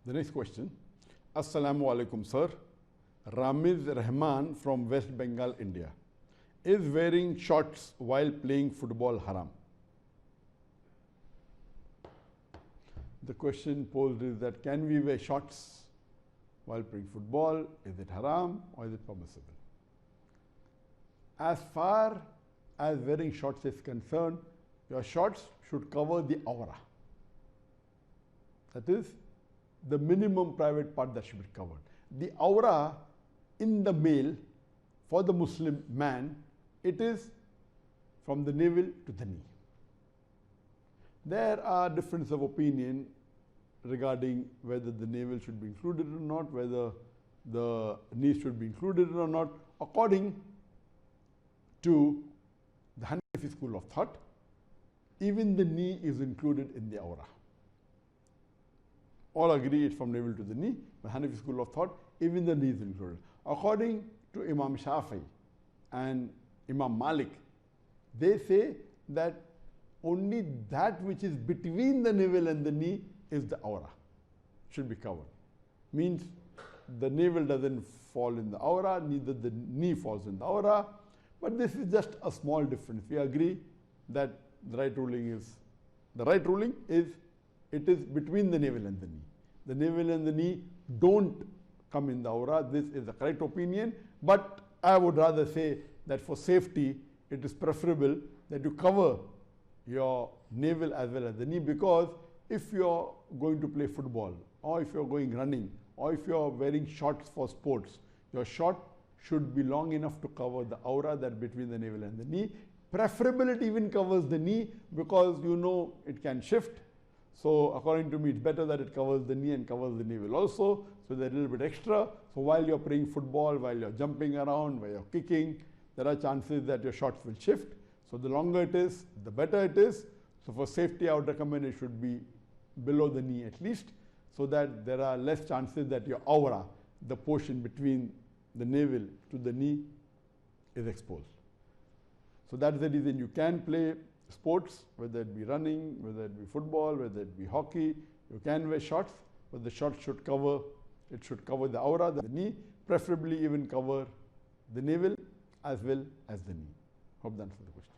The next question. Assalamu alaikum, sir. Ramiz Rahman from West Bengal, India. Is wearing shorts while playing football haram? The question posed is that can we wear shorts while playing football? Is it haram or is it permissible? As far as wearing shorts is concerned, your shorts should cover the aura. That is the minimum private part that should be covered. The aura in the male, for the Muslim man, it is from the navel to the knee. There are differences of opinion regarding whether the navel should be included or not, whether the knee should be included or not. According to the Hanafi school of thought, even the knee is included in the aura. All agree it's from navel to the knee. The Hanafi school of thought, even the knee is included. According to Imam Shafi and Imam Malik, they say that only that which is between the navel and the knee is the aura, should be covered. Means the navel doesn't fall in the aura, neither the knee falls in the aura. But this is just a small difference. We agree that the right ruling is it is between the navel and the knee. The navel and the knee don't come in the aura. This is the correct opinion. But I would rather say that for safety, it is preferable that you cover your navel as well as the knee, because if you are going to play football, or if you are going running, or if you are wearing shorts for sports, your short should be long enough to cover the aura that between the navel and the knee. Preferable it even covers the knee, because you know it can shift. So according to me, it's better that it covers the knee and covers the navel also, so there's a little bit extra. So while you're playing football, while you're jumping around, while you're kicking, there are chances that your shorts will shift. So the longer it is, the better it is. So for safety, I would recommend it should be below the knee at least, so that there are less chances that your aura, the portion between the navel to the knee, is exposed. So that's the reason you can play sports, whether it be running, whether it be football, whether it be hockey. You can wear shorts, but the shorts should cover, it should cover the aura, the knee, preferably even cover the navel as well as the knee. Hope that answers the question.